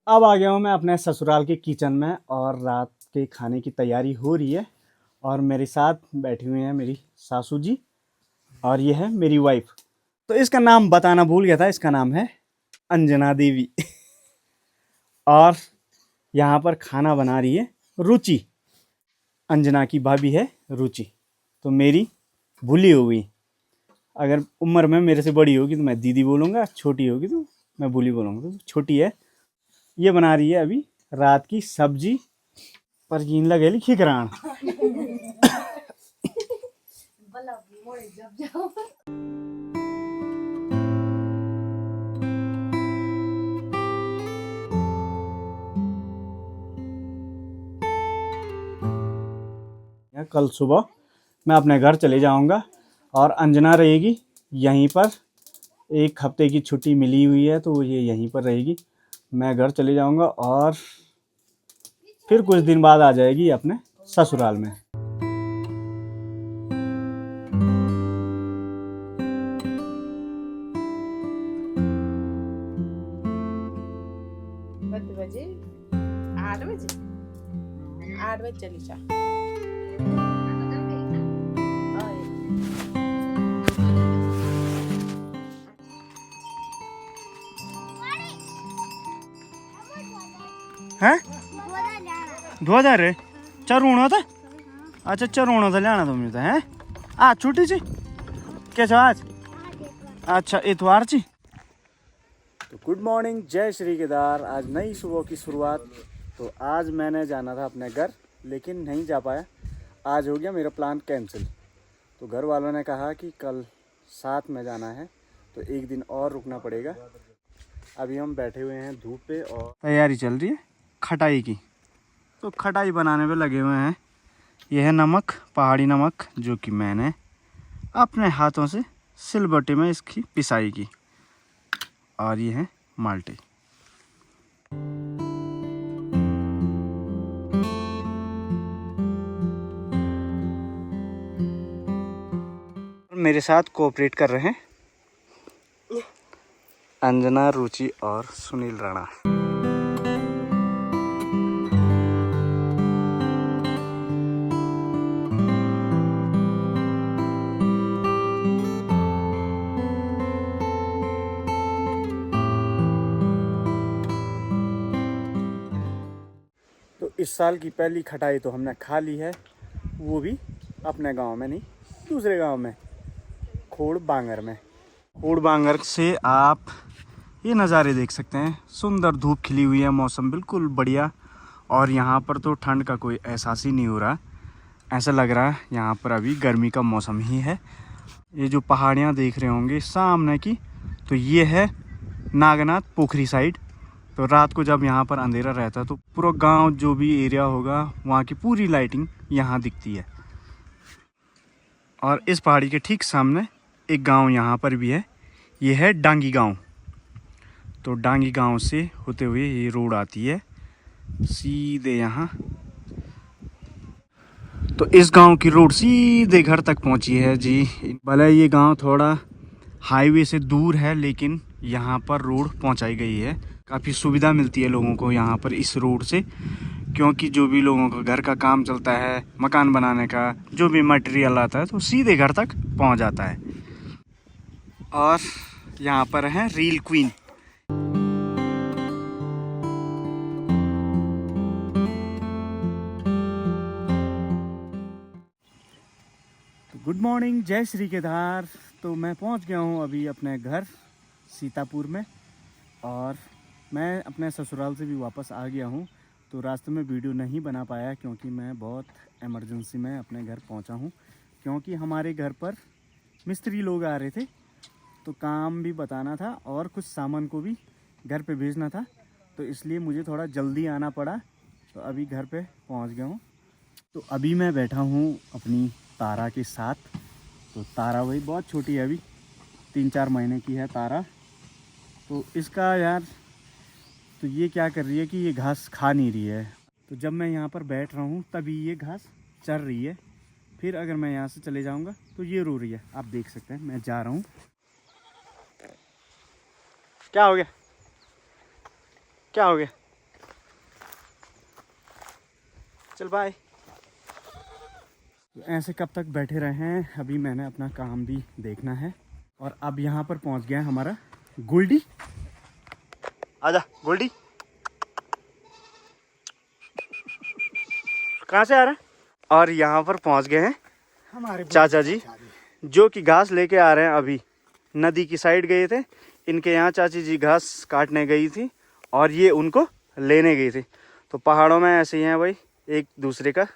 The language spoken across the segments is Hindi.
अब आ गया हूँ मैं अपने ससुराल के किचन में और रात के खाने की तैयारी हो रही है। और मेरे साथ बैठी हुई हैं मेरी सासू जी और ये है मेरी वाइफ। तो इसका नाम बताना भूल गया था, इसका नाम है अंजना देवी। और यहाँ पर खाना बना रही है रुचि। अंजना की भाभी है रुचि। तो मेरी भूली हो गई। अगर उम्र में मेरे से बड़ी होगी तो मैं दीदी बोलूँगा, छोटी होगी तो मैं भूली बोलूँगा। तो छोटी है, ये बना रही है अभी रात की सब्जी। पर जीन लगेली खिकरान। कल सुबह मैं अपने घर चले जाऊंगा और अंजना रहेगी यहीं पर। एक हफ्ते की छुट्टी मिली हुई है तो ये यहीं पर रहेगी। मैं घर चले जाऊंगा और फिर कुछ दिन बाद आ जाएगी अपने ससुराल में। बजे 8 बजे चली जा। हैं धो जा रे चरूणो था। अच्छा चरूणो था लिया तुमने तो हैं आज छुट्टी ची कैसे आज। अच्छा इतवार ची। तो गुड मॉर्निंग, जय श्री केदार। आज नई सुबह की शुरुआत। तो आज मैंने जाना था अपने घर लेकिन नहीं जा पाया। आज हो गया मेरा प्लान कैंसिल। तो घर वालों ने कहा कि कल साथ में जाना है तो एक दिन और रुकना पड़ेगा। अभी हम बैठे हुए हैं धूप पे और तैयारी चल रही है खटाई की। तो खटाई बनाने पे लगे हुए हैं। यह है नमक, पहाड़ी नमक, जो कि मैंने अपने हाथों से सिलबट्टे में इसकी पिसाई की। और ये है माल्टे। मेरे साथ कोऑपरेट कर रहे हैं अंजना, रुचि और सुनील राणा। तो इस साल की पहली खटाई तो हमने खा ली है, वो भी अपने गांव में नहीं, दूसरे गांव में, खोड़ बांगर में। खोड़ बांगर से आप ये नज़ारे देख सकते हैं। सुंदर धूप खिली हुई है, मौसम बिल्कुल बढ़िया। और यहाँ पर तो ठंड का कोई एहसास ही नहीं हो रहा। ऐसा लग रहा है यहाँ पर अभी गर्मी का मौसम ही है। ये जो पहाड़ियाँ देख रहे होंगे सामने की, तो ये है नागनाथ पोखरी साइड। तो रात को जब यहाँ पर अंधेरा रहता है तो पूरा गांव जो भी एरिया होगा वहाँ की पूरी लाइटिंग यहाँ दिखती है। और इस पहाड़ी के ठीक सामने एक गांव यहाँ पर भी है, ये है डांगी गांव। तो डांगी गांव से होते हुए ये रोड आती है सीधे यहाँ। तो इस गांव की रोड सीधे घर तक पहुँची है जी। भले ये गांव थोड़ा हाईवे से दूर है लेकिन यहाँ पर रोड पहुँचाई गई है। काफ़ी सुविधा मिलती है लोगों को यहाँ पर इस रोड से, क्योंकि जो भी लोगों का घर का काम चलता है, मकान बनाने का जो भी मटेरियल आता है तो सीधे घर तक पहुँच जाता है। और यहाँ पर है रील क्वीन। गुड मॉर्निंग, जय श्री केदार। तो मैं पहुंच गया हूं अभी अपने घर सीतापुर में। और मैं अपने ससुराल से भी वापस आ गया हूं। तो रास्ते में वीडियो नहीं बना पाया क्योंकि मैं बहुत इमरजेंसी में अपने घर पहुंचा हूं। क्योंकि हमारे घर पर मिस्त्री लोग आ रहे थे तो काम भी बताना था और कुछ सामान को भी घर पे भेजना था। तो इसलिए मुझे थोड़ा जल्दी आना पड़ा। तो अभी घर पे पहुंच गया हूं। तो अभी मैं बैठा हूं अपनी तारा के साथ। तो तारा वही बहुत छोटी है, अभी 3-4 महीने की है तारा। तो इसका यार, तो ये क्या कर रही है कि ये घास खा नहीं रही है। तो जब मैं यहाँ पर बैठ रहा हूँ तभी ये घास चर रही है। फिर अगर मैं यहाँ से चले जाऊँगा तो ये रो रही है। आप देख सकते हैं मैं जा रहा हूँ। क्या हो गया, क्या हो गया? चल बाय। ऐसे कब तक बैठे रहे हैं, अभी मैंने अपना काम भी देखना है। और अब यहाँ पर पहुँच गया है हमारा गोल्डी। आजा गोल्डी, कहाँ से आ रहा है? और यहाँ पर पहुँच गए हैं हमारे चाचा जी, जो कि घास लेके आ रहे हैं। अभी नदी की साइड गए थे, इनके यहाँ चाची जी घास काटने गई थी और ये उनको लेने गई थी। तो पहाड़ों में ऐसे ही हैं भाई, एक दूसरे का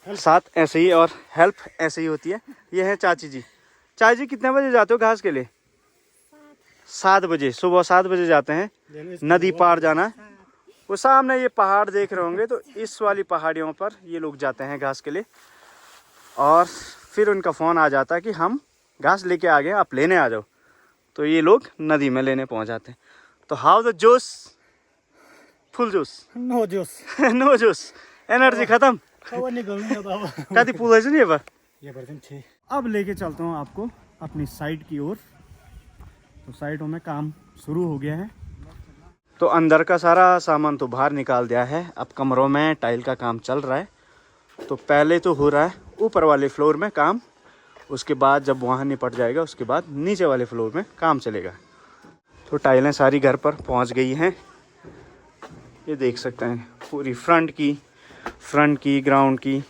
साथ ऐसे ही और हेल्प ऐसे ही होती है। ये है चाची जी। चाची जी कितने बजे जाते हो घास के लिए? 7 बजे, सुबह 7 बजे जाते हैं। नदी पार जाना है। वो सामने ये पहाड़ देख रहे होंगे, तो इस वाली पहाड़ियों पर ये लोग जाते हैं घास के लिए। और फिर उनका फ़ोन आ जाता है कि हम घास लेके आ गए, आप लेने आ जाओ। तो ये लोग नदी में लेने पहुंच जाते हैं। तो हाउ द जोश? फुल जोश? नो जोश। नो जोश, एनर्जी खत्म। कति पुल है ये। अब लेके चलता हूँ आपको अपनी साइड की ओर। तो साइडों में काम शुरू हो गया है। तो अंदर का सारा सामान तो बाहर निकाल दिया है। अब कमरों में टाइल का काम चल रहा है। तो पहले तो हो रहा है ऊपर वाले फ्लोर में काम, उसके बाद जब वहाँ निपट जाएगा उसके बाद नीचे वाले फ्लोर में काम चलेगा। तो टाइलें सारी घर पर पहुँच गई हैं। ये देख सकते हैं पूरी फ्रंट की, ग्राउंड की,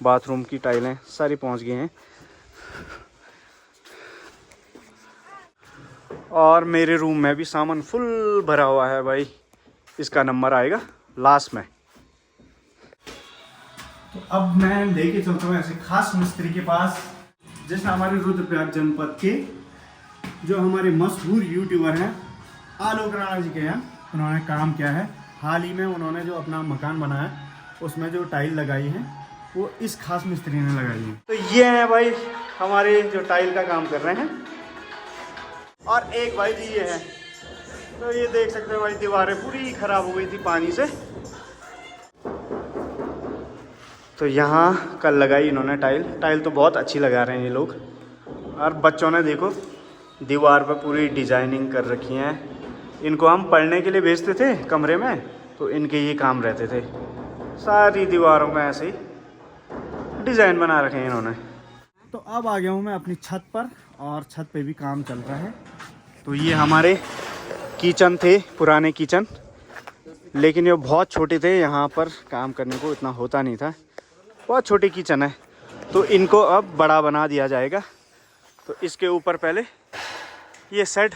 बाथरूम की टाइलें सारी पहुँच गई हैं। और मेरे रूम में भी सामान फुल भरा हुआ है भाई। इसका नंबर आएगा लास्ट में। तो अब मैं लेके चलता हूँ ऐसे खास मिस्त्री के पास, जैसे हमारे रुद्रप्रयाग जनपद के जो हमारे मशहूर यूट्यूबर हैं आलोक राणा जी के यहाँ उन्होंने काम किया है। हाल ही में उन्होंने जो अपना मकान बनाया उसमें जो टाइल लगाई है वो इस खास मिस्त्री ने लगाई है। तो ये है भाई हमारे जो टाइल का काम कर रहे हैं। और एक भाई जी ये है। तो ये देख सकते हैं भाई, दीवारें पूरी खराब हो गई थी पानी से। तो यहाँ कल लगाई इन्होंने टाइल तो बहुत अच्छी लगा रहे हैं ये लोग। और बच्चों ने देखो दीवार पर पूरी डिजाइनिंग कर रखी है। इनको हम पढ़ने के लिए भेजते थे कमरे में, तो इनके ये काम रहते थे। सारी दीवारों में ऐसे ही डिज़ाइन बना रखे हैं इन्होंने। तो अब आ गया हूँ मैं अपनी छत पर, और छत पे भी काम चल रहा है। तो ये हमारे किचन थे, पुराने किचन, लेकिन ये बहुत छोटे थे, यहाँ पर काम करने को इतना होता नहीं था। बहुत छोटी किचन है, तो इनको अब बड़ा बना दिया जाएगा। तो इसके ऊपर पहले ये सेट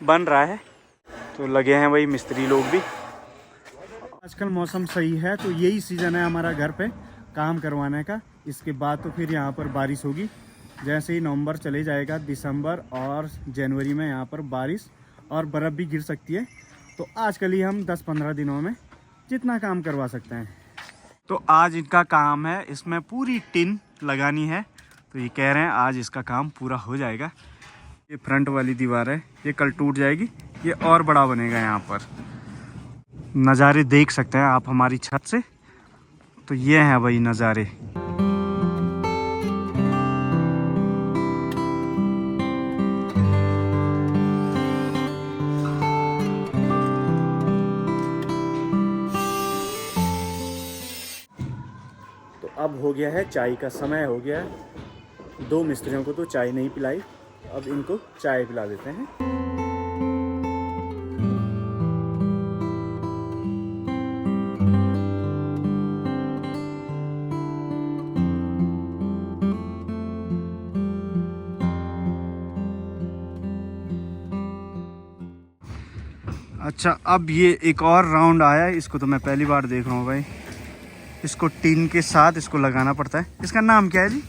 बन रहा है। तो लगे हैं वही मिस्त्री लोग भी। आजकल मौसम सही है, तो यही सीज़न है हमारा घर पे काम करवाने का। इसके बाद तो फिर यहाँ पर बारिश होगी। जैसे ही नवंबर चले जाएगा, दिसंबर और जनवरी में यहाँ पर बारिश और बर्फ़ भी गिर सकती है। तो आजकल ही हम 10-15 दिनों में जितना काम करवा सकते हैं। तो आज इनका काम है, इसमें पूरी टिन लगानी है। तो ये कह रहे हैं आज इसका काम पूरा हो जाएगा। ये फ्रंट वाली दीवार है, ये कल टूट जाएगी, ये और बड़ा बनेगा। यहाँ पर नज़ारे देख सकते हैं आप हमारी छत से। तो ये हैं वही नज़ारे। तो अब हो गया है चाय का समय, हो गया है। 2 मिस्त्रियों को तो चाय नहीं पिलाई, अब इनको चाय पिला देते हैं। अच्छा, अब ये एक और राउंड आया है, इसको तो मैं पहली बार देख रहा हूँ भाई। इसको टीन के साथ इसको लगाना पड़ता है। इसका नाम क्या है जी?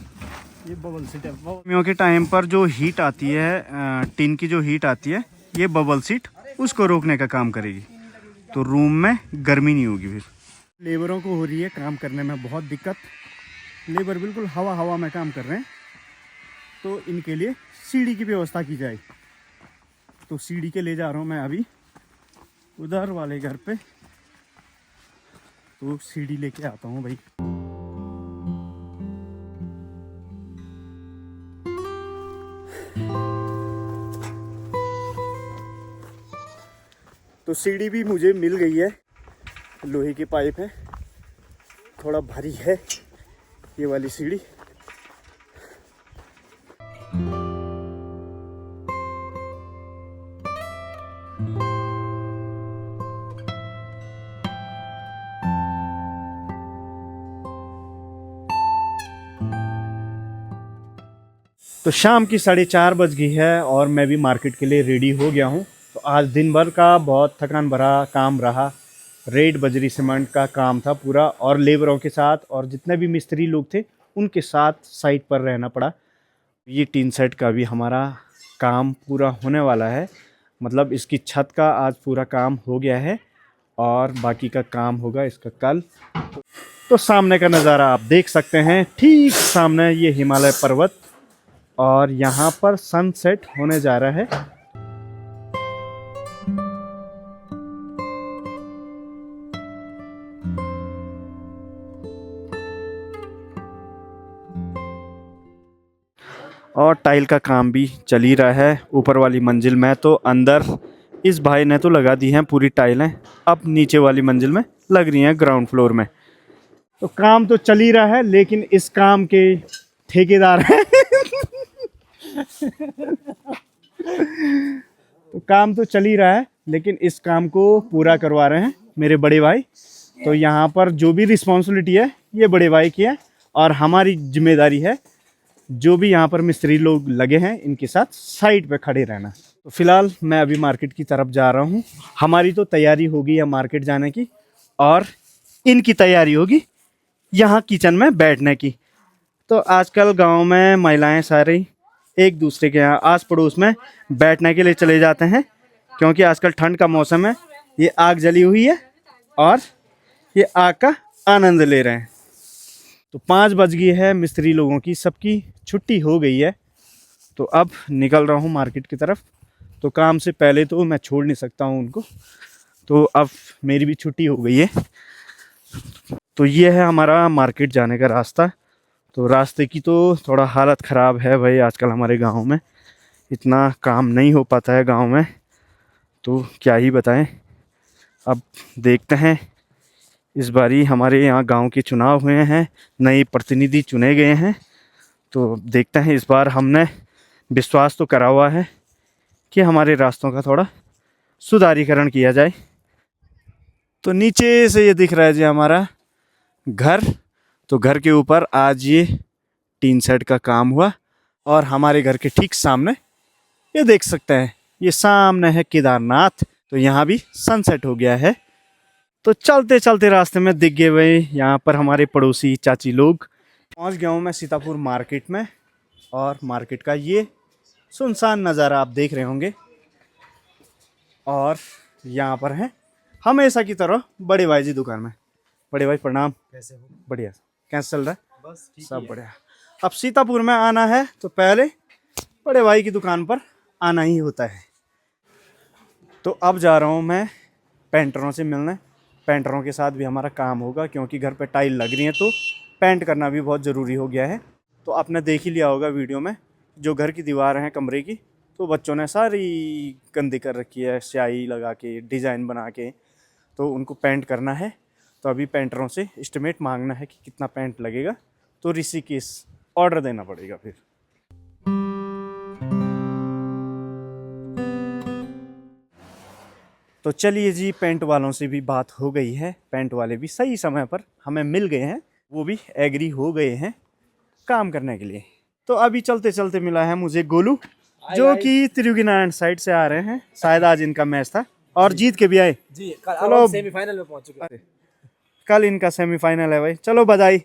ये बबल सीट है। गर्मियों के टाइम पर जो हीट आती है, टीन की जो हीट आती है, ये बबल सीट उसको रोकने का काम करेगी। तो रूम में गर्मी नहीं होगी। फिर लेबरों को हो रही है काम करने में बहुत दिक्कत। लेबर बिल्कुल हवा में काम कर रहे हैं। तो इनके लिए सीढ़ी की व्यवस्था की जाए। तो सीढ़ी के ले जा रहा हूँ मैं अभी उधर वाले घर पे। तो सीढ़ी लेके आता हूँ भाई। तो सीढ़ी भी मुझे मिल गई है, लोहे की पाइप है। थोड़ा भारी है ये वाली सीढ़ी। तो शाम की 4:30 बज गई है और मैं भी मार्केट के लिए रेडी हो गया हूँ। तो आज दिन भर का बहुत थकान भरा काम रहा। रेत बजरी सीमेंट का काम था पूरा, और लेबरों के साथ और जितने भी मिस्त्री लोग थे उनके साथ साइट पर रहना पड़ा। ये टीन सेट का भी हमारा काम पूरा होने वाला है, मतलब इसकी छत का आज पूरा काम हो गया है और बाकी का काम होगा इसका कल। तो सामने का नज़ारा आप देख सकते हैं, ठीक सामने ये हिमालय पर्वत और यहाँ पर सनसेट होने जा रहा है। और टाइल का काम भी चल ही रहा है ऊपर वाली मंजिल में। तो अंदर इस भाई ने तो लगा दी हैं पूरी टाइलें, अब नीचे वाली मंजिल में लग रही हैं ग्राउंड फ्लोर में। तो काम तो चल ही रहा है, लेकिन इस काम के ठेकेदार हैं तो काम तो चल ही रहा है, लेकिन इस काम को पूरा करवा रहे हैं मेरे बड़े भाई। तो यहाँ पर जो भी रिस्पॉन्सिबिलिटी है ये बड़े भाई की है, और हमारी जिम्मेदारी है जो भी यहाँ पर मिस्त्री लोग लगे हैं इनके साथ साइड पे खड़े रहना। तो फिलहाल मैं अभी मार्केट की तरफ जा रहा हूँ। हमारी तो तैयारी होगी है मार्केट जाने की, और इनकी तैयारी होगी यहाँ किचन में बैठने की। तो आजकल गांव में महिलाएं सारी एक दूसरे के यहाँ आस पड़ोस में बैठने के लिए चले जाते हैं, क्योंकि आजकल ठंड का मौसम है। ये आग जली हुई है और ये आग का आनंद ले रहे हैं। तो 5 बज गई है, मिस्त्री लोगों की सबकी छुट्टी हो गई है। तो अब निकल रहा हूँ मार्केट की तरफ। तो काम से पहले तो मैं छोड़ नहीं सकता हूँ उनको, तो अब मेरी भी छुट्टी हो गई है। तो ये है हमारा मार्केट जाने का रास्ता। तो रास्ते की तो थोड़ा हालत ख़राब है भाई, आजकल हमारे गांव में इतना काम नहीं हो पाता है गांव में, तो क्या ही बताएं। अब देखते हैं, इस बारी हमारे यहाँ गांव के चुनाव हुए हैं, नए प्रतिनिधि चुने गए हैं। तो देखते हैं, इस बार हमने विश्वास तो करा हुआ है कि हमारे रास्तों का थोड़ा सुधारीकरण किया जाए। तो नीचे से ये दिख रहा है जी हमारा घर। तो घर के ऊपर आज ये टीन सेट का काम हुआ, और हमारे घर के ठीक सामने ये देख सकते हैं, ये सामने है केदारनाथ। तो यहाँ भी सनसेट हो गया है। तो चलते चलते रास्ते में दिख गए भाई यहाँ पर हमारे पड़ोसी चाची लोग। पहुँच गया हूँ मैं सीतापुर मार्केट में, और मार्केट का ये सुनसान नज़ारा आप देख रहे होंगे। और यहाँ पर हैं हमेशा की तरह बड़े भाई जी दुकान में। बड़े भाई प्रणाम। कैसे हो? बढ़िया, कैसा चल रहा है? बस ठीक सब बढ़िया। अब सीतापुर में आना है तो पहले बड़े भाई की दुकान पर आना ही होता है। तो अब जा रहा हूँ मैं पेंटरों से मिलने। पेंटरों के साथ भी हमारा काम होगा, क्योंकि घर पे टाइल लग रही है तो पेंट करना भी बहुत ज़रूरी हो गया है। तो आपने देख ही लिया होगा वीडियो में, जो घर की दीवार हैं कमरे की, तो बच्चों ने सारी गंदी कर रखी है, स्याही लगा के डिज़ाइन बना के, तो उनको पेंट करना है। तो अभी पेंटरों से एस्टिमेट मांगना है कि कितना पेंट लगेगा, तो ऋषिकेश ऑर्डर देना पड़ेगा फिर। तो चलिए जी, पेंट वालों से भी बात हो गई है। पेंट वाले भी सही समय पर हमें मिल गए हैं, वो भी एग्री हो गए हैं काम करने के लिए। तो अभी चलते चलते मिला है मुझे गोलू, जो कि त्रियुगीनारायण साइड से आ रहे हैं। शायद आज इनका मैच था और जीत के भी आए जी। चलो, सेमीफाइनल में पहुंच चुके हैं। कल इनका सेमीफाइनल है भाई। चलो बधाई।